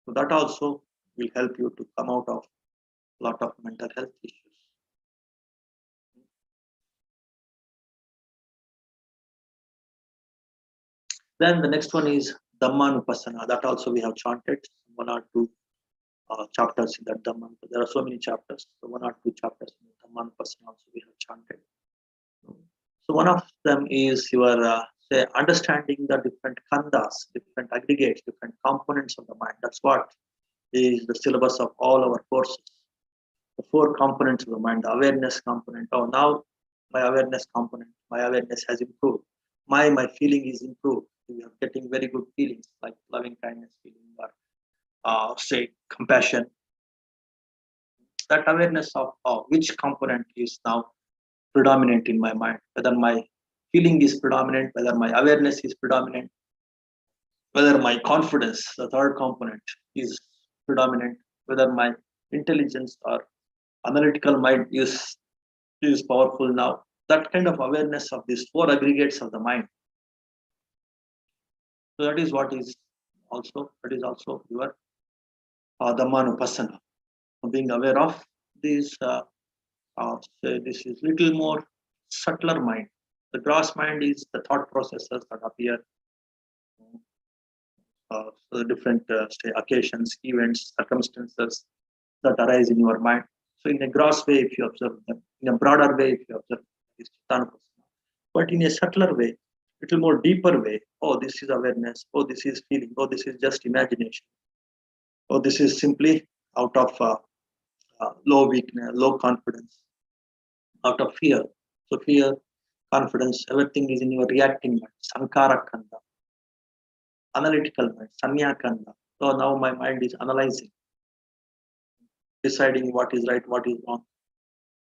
So that also will help you to come out of a lot of mental health issues. Then the next one is Dhammanupassana. That also we have chanted one or two chapters in that Dhamman. There are so many chapters. So one or two chapters in Dhammanupassana also we have chanted. So one of them is your say understanding the different khandas, different aggregates, different components of the mind. That's what is the syllabus of all our courses. The four components of the mind, the awareness component. Oh, now my awareness component, my awareness has improved. My feeling is improved. We are getting very good feelings like loving kindness feeling or say compassion. That awareness of which component is now predominant in my mind, whether my feeling is predominant, whether my awareness is predominant. whether my confidence, the third component, is predominant, whether my intelligence or analytical mind is powerful now. That kind of awareness of these four aggregates of the mind. So that is what is also your Dhammanupassana. Being aware of these, say this is little more subtler mind. The gross mind is the thought processes that appear, so the different say occasions, events, circumstances that arise in your mind. So in a gross way, if you observe them, in a broader way, if you observe this Chittanupassana, but in a subtler way, little more deeper way, oh, this is awareness, oh, this is feeling, oh, this is just imagination, oh, this is simply out of low weakness, low confidence, out of fear. So fear, confidence, everything is in your reacting mind, sankara kanda, analytical mind, sanya kanda. So now my mind is analyzing, deciding what is right, what is wrong.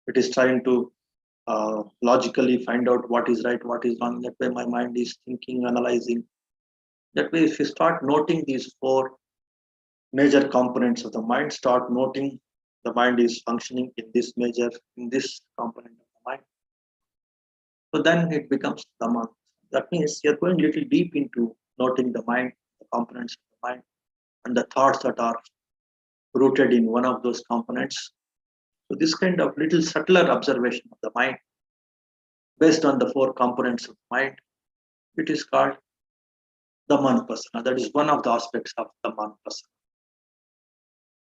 It is trying to logically find out what is right, what is wrong. That way my mind is thinking, analyzing. That way, if you start noting these four major components of the mind, start noting the mind is functioning in this component of the mind. So then it becomes Dhamma. That means you're going a little deep into noting the mind, the components of the mind, and the thoughts that are rooted in one of those components. So this kind of little subtler observation of the mind based on the four components of mind, it is called Dhammanupassana. That is one of the aspects of Dhammanupassana.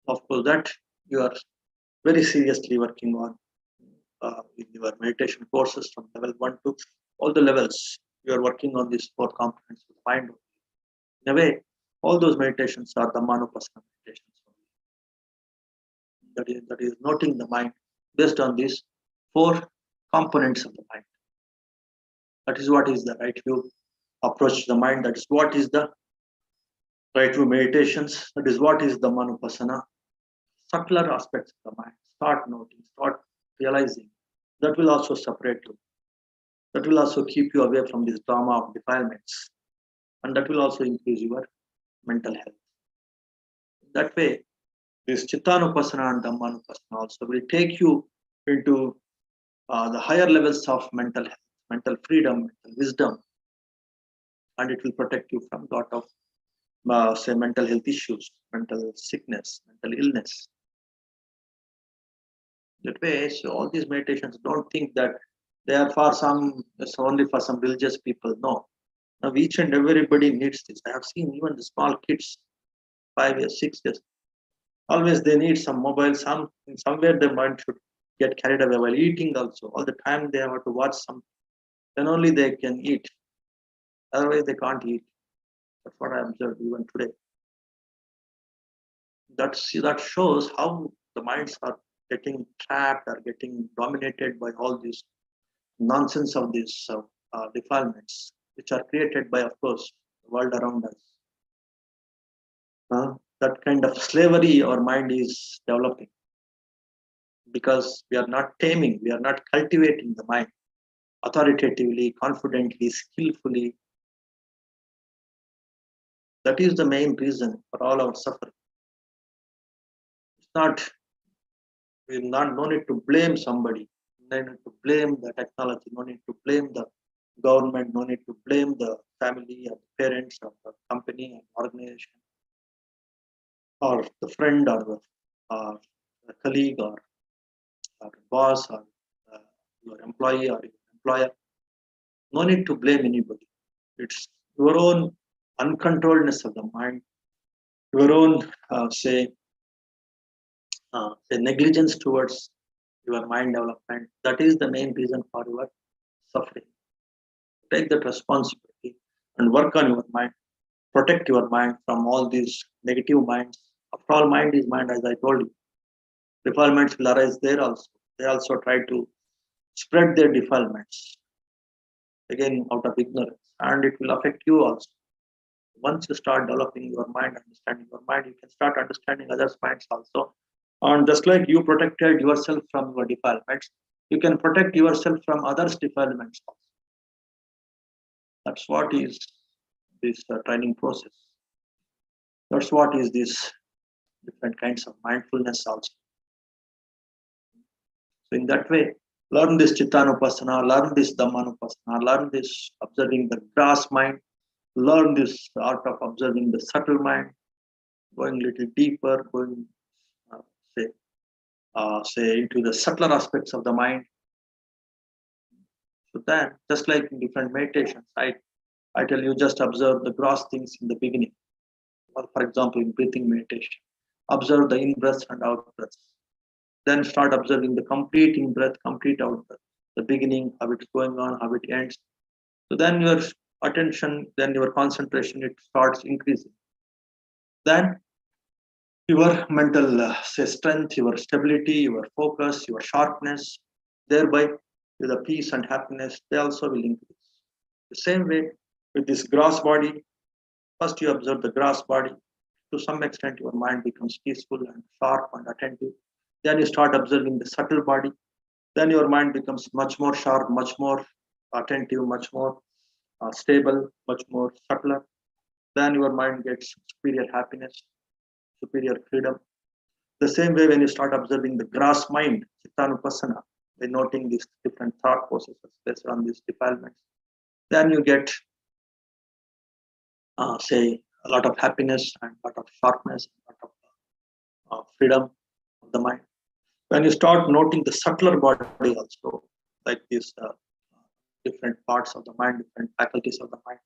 Of course, that you are very seriously working on in your meditation courses from level 1 to all the levels. You are working on these four components of the mind. In a way, all those meditations are Dhammanupassana meditations. That is noting the mind based on these four components of the mind. That is what is the right view approach to the mind. That is what is the right view meditations. That is what is the Dhammanupassana. Subtler aspects of the mind. Start noting, start realizing. That will also separate you. That will also keep you away from this drama of defilements. And that will also increase your mental health. That way, this Chittanupassana and Dhammanupassana also will take you into the higher levels of mental health, mental freedom, mental wisdom, and it will protect you from a lot of, say, mental health issues, mental sickness, mental illness. That way, so all these meditations, don't think that they are for it's only for some religious people. No. Now, each and everybody needs this. I have seen even the small kids, 5 years, 6 years, always they need some mobile, somewhere their mind should get carried away while eating also. All the time they have to watch some, then only they can eat. Otherwise they can't eat. That's what I observed even today. That shows how the minds are getting trapped, are getting dominated by all this nonsense of these defilements, which are created by, of course, the world around us. That kind of slavery our mind is developing because we are not taming, we are not cultivating the mind authoritatively, confidently, skillfully. That is the main reason for all our suffering. It's not, no need to blame somebody, no need to blame the technology, no need to blame the government, no need to blame the family or the parents or the company or organization or the friend or the colleague or boss or your employee or your employer. No need to blame anybody. It's your own uncontrolledness of the mind, your own say negligence towards your mind development. That is the main reason for your suffering. Take that responsibility and work on your mind. Protect your mind from all these negative minds. After all, mind is mind, as I told you. Defilements will arise there also. They also try to spread their defilements, again out of ignorance, and it will affect you also. Once you start developing your mind, understanding your mind, you can start understanding others' minds also. And just like you protected yourself from your defilements, you can protect yourself from others' defilements also. That's what is this training process. That's what is this different kinds of mindfulness also. So in that way, learn this Chittanupasana, learn this Dhammanupasana, learn this observing the gross mind, learn this art of observing the subtle mind, going a little deeper, going uh, say into the subtler aspects of the mind. So that just like in different meditations, I tell you just observe the gross things in the beginning. Or for example, in breathing meditation, observe the in breaths and out breaths. Then start observing the complete in breath, complete out breath. The beginning, how it's going on, how it ends. So then your attention, then your concentration, it starts increasing. Then your mental say strength, your stability, your focus, your sharpness, thereby with the peace and happiness, they also will increase. The same way with this gross body, first you observe the gross body. To some extent, your mind becomes peaceful and sharp and attentive. Then you start observing the subtle body. Then your mind becomes much more sharp, much more attentive, much more stable, much more subtler. Then your mind gets superior happiness, superior freedom. The same way, when you start observing the gross mind, Chittanupasana, by noting these different thought processes based on these defilements, then you get, say, a lot of happiness and a lot of sharpness, a lot of freedom of the mind. When you start noting the subtler body also, like these different parts of the mind, different faculties of the mind,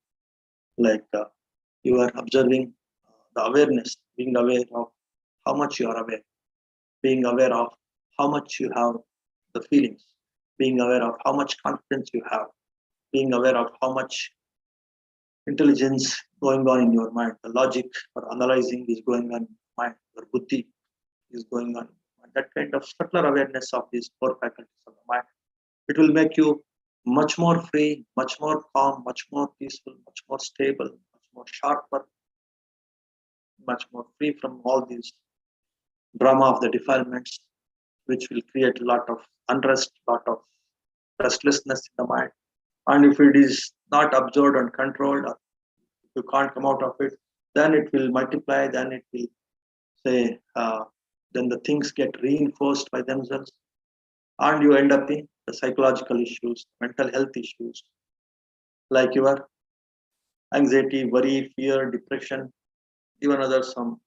like you are observing the awareness, being aware of how much you are aware, being aware of how much you have the feelings, being aware of how much confidence you have, being aware of how much intelligence going on in your mind, the logic or analyzing is going on in your mind, your buddhi is going on. That kind of subtler awareness of these four faculties of the mind, it will make you much more free, much more calm, much more peaceful, much more stable, much more sharper, much more free from all these drama of the defilements, which will create a lot of unrest, a lot of restlessness in the mind. And if it is not observed and controlled, or if you can't come out of it, then it will multiply, then it will say, then the things get reinforced by themselves, and you end up in the psychological issues, mental health issues, like your anxiety, worry, fear, depression, even other some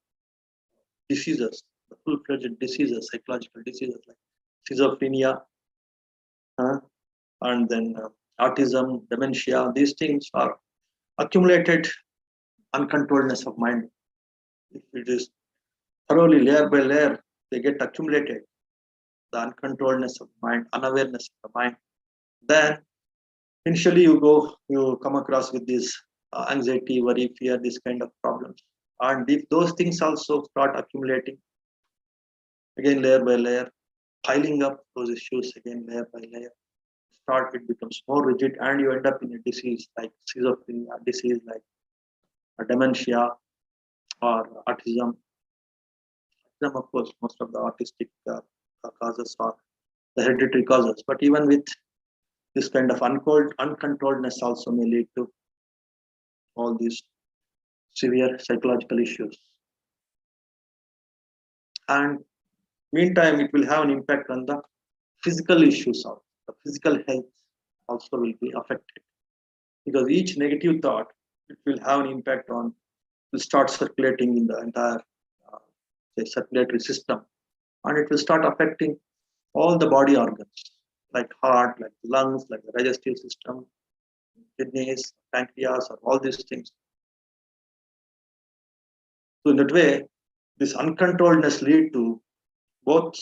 diseases, the full-fledged diseases, psychological diseases like schizophrenia, and then autism, dementia. These things are accumulated uncontrolledness of mind. If it is thoroughly layer by layer, they get accumulated. The uncontrolledness of mind, unawareness of the mind. Then initially you come across with this anxiety, worry, fear, this kind of problems. And if those things also start accumulating, again layer by layer, piling up those issues again layer by layer, it becomes more rigid, and you end up in a disease like schizophrenia, disease like dementia or autism. Of course, most of the autistic causes are the hereditary causes, but even with this kind of uncontrolledness also may lead to all these severe psychological issues. And meantime, it will have an impact on the physical issues of the physical health also will be affected, because each negative thought, it will have an impact on, will start circulating in the entire circulatory system, and it will start affecting all the body organs like heart, like lungs, like the digestive system, kidneys, pancreas, or all these things. So in that way, this uncontrolledness lead to both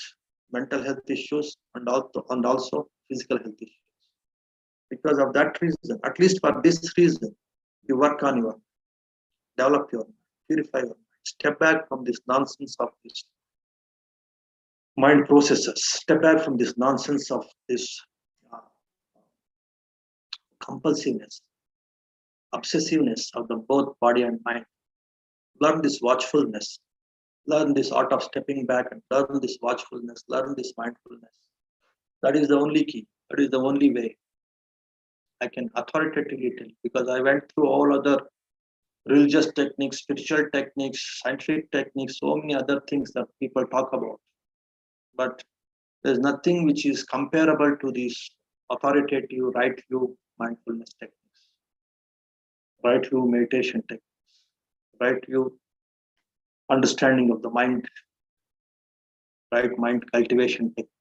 mental health issues and also physical health issues. Because of that reason, at least for this reason, you work on your, develop your, purify your mind, step back from this nonsense of this mind processes, step back from this nonsense of this compulsiveness, obsessiveness of the both body and mind. Learn this watchfulness, learn this art of stepping back, and learn this watchfulness, learn this mindfulness. That is the only key, that is the only way I can authoritatively tell, because I went through all other religious techniques, spiritual techniques, scientific techniques, so many other things that people talk about. But there's nothing which is comparable to these authoritative right view mindfulness techniques, right view meditation techniques, right view understanding of the mind, right mind cultivation techniques.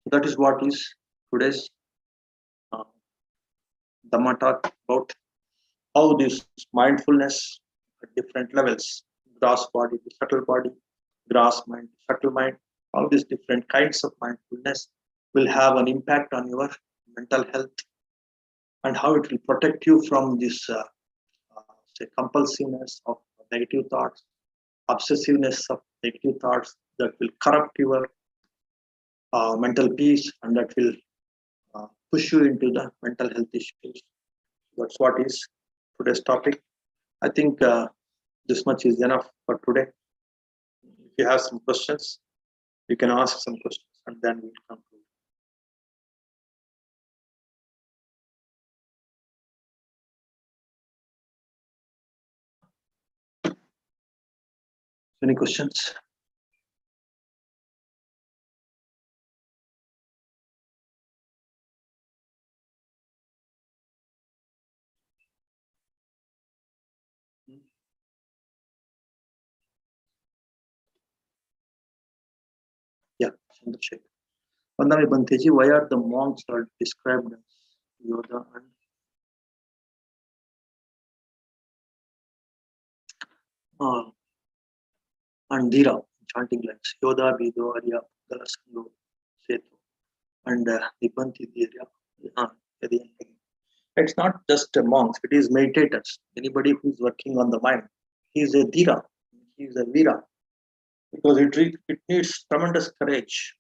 So that is what is today's uh, Dhamma talk about how this mindfulness at different levels, gross body to subtle body, gross mind to subtle mind, how these different kinds of mindfulness will have an impact on your mental health and how it will protect you from this uh, say compulsiveness of negative thoughts, obsessiveness of negative thoughts that will corrupt your mental peace and that will push you into the mental health issues. That's what is today's topic. I think this much is enough for today. If you have some questions, you can ask some questions and then we'll conclude. Any questions? Yeah, Chandrasekhar. Vandami Banteji, why are the monks are described as Yoda and Dhira, chanting lines? Yoda, Vido, Arya, Galasando, Setu, and Nibanti Dhira. It's not just monks, it is meditators. Anybody who is working on the mind. He is a Dhira, he is a Vira, because it needs tremendous courage.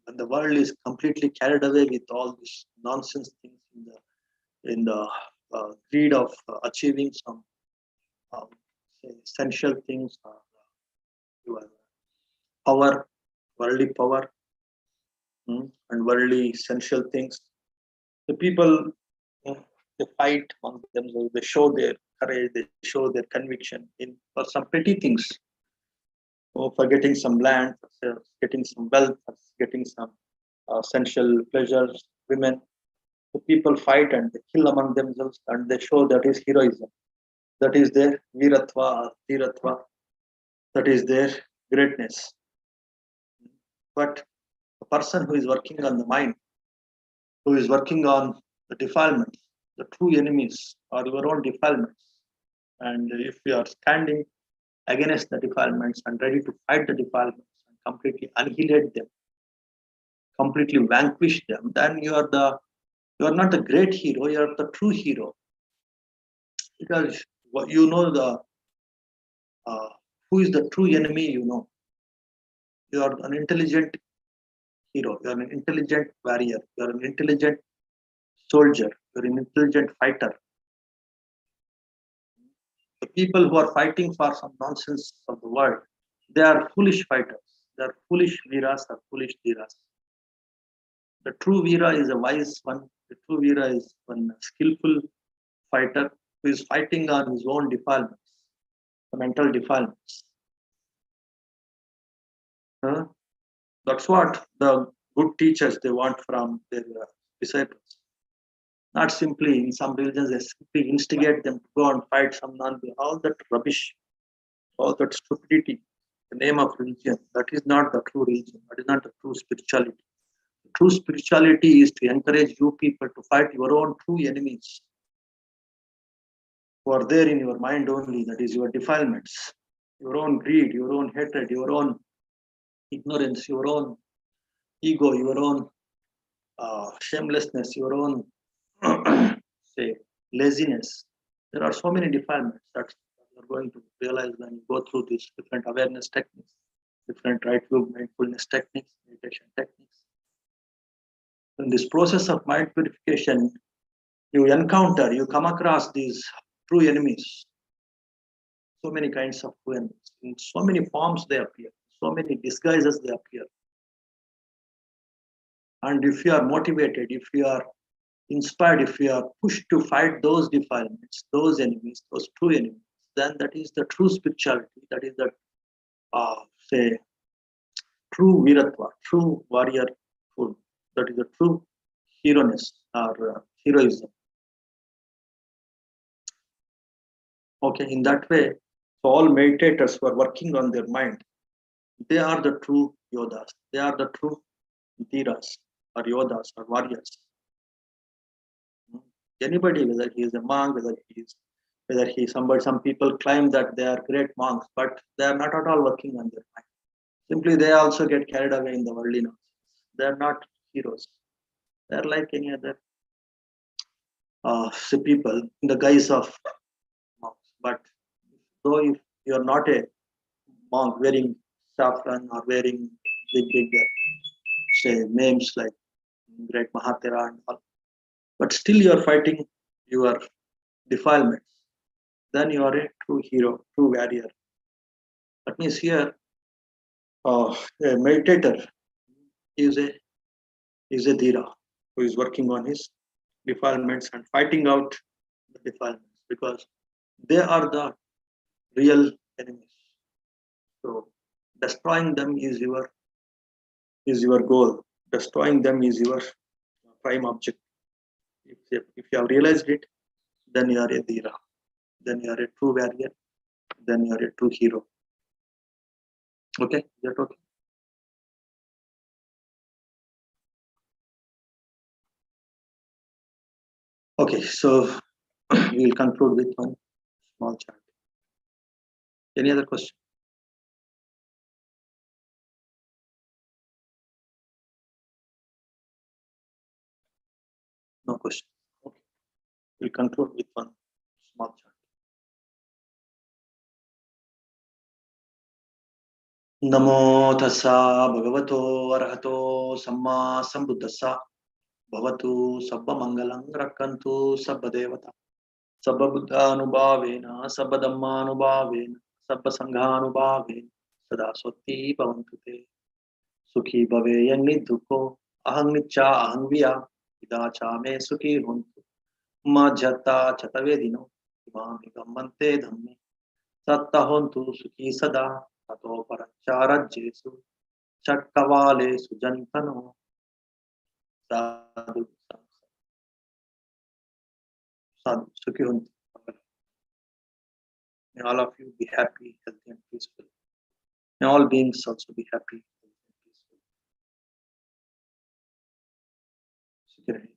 And the world is completely carried away with all these nonsense things in the greed of achieving some um, essential things, power, worldly power, and worldly essential things. The people, they fight among themselves. They show their courage. They show their conviction in for some petty things, for getting some land, for getting some wealth, for getting some essential pleasures, women. The people fight and they kill among themselves, and they show that is heroism. That is their viratva, dhiratva. That is their greatness. But a person who is working on the mind, who is working on the defilements, the true enemies are your own defilements. And if you are standing against the defilements and ready to fight the defilements and completely annihilate them, completely vanquish them, then you are not the great hero, you are the true hero. Because you know the who is the true enemy, you know. You are an intelligent hero, you are an intelligent warrior, you are an intelligent soldier, you are an intelligent fighter. The people who are fighting for some nonsense of the world, they are foolish fighters. They are foolish viras or foolish dhiras. The true vira is a wise one. The true vira is one skillful fighter who is fighting on his own defilements, the mental defilements. That's what the good teachers they want from their disciples. Not simply in some religions they simply instigate them to go and fight some non all that rubbish, all that stupidity. The name of religion, that is not the true religion. That is not the true spirituality. The true spirituality is to encourage you people to fight your own true enemies who are there in your mind only. That is your defilements, your own greed, your own hatred, your own ignorance, your own ego, your own shamelessness, your own say laziness. There are so many defilements that you're going to realize when you go through these different awareness techniques, different right view mindfulness techniques, meditation techniques. In this process of mind purification, you come across these true enemies. So many kinds of true enemies. In so many forms they appear, so many disguises they appear. And if you are motivated, if you are inspired, if we are pushed to fight those defilements, those enemies, those true enemies, then that is the true spirituality. That is the say true viratva, true warrior food. That is the true hero-ness or heroism. Okay, in that way, so all meditators who are working on their mind, they are the true yodas. They are the true dhiras or yodas or warriors. Anybody, whether he is a monk, whether he is somebody, some people claim that they are great monks, but they are not at all working on their mind. Simply, they also get carried away in the worldly nonsense. They are not heroes. They are like any other people in the guise of monks. But though if you are not a monk wearing saffron or wearing big say names like great Mahatera and all, but still you are fighting your defilements, then you are a true hero, true warrior. That means here a meditator is a dhira who is working on his defilements and fighting out the defilements because they are the real enemies. So destroying them is your goal. Destroying them is your prime object. If you have realized it, then you are a dhira. Then you are a true warrior. Then you are a true hero. Okay, is that okay? Okay, so we will conclude with one small chant. Any other question? No question. Okay, we'll conclude with one small chant. नमो तस्सा भगवतो अरहतो सम्मा सम्बुद्धस्सा भवतु सर्वमङ्गलं रक्षन्तु सर्वदेवता सर्वबुद्धानुभावेन सर्वधर्मानुभावेन सर्वसङ्घानुभावेन सदा स्वस्ति भवन्तु ते सुखी भवेयं निर्धुको अहं निच्चा अहं विया इदा चा मे सुखी होन्तु मज्जता चतवेदिनो इमामि गम्मन्ते धम्मे सत्ता होन्तु सुखी सदा ततो परच्चारज्येषु चट्टवालेषु जन्तनो साधु साधु सुखी होन्तु. May all of you be happy, healthy and peaceful. May all beings also be happy, healthy and peaceful. Security,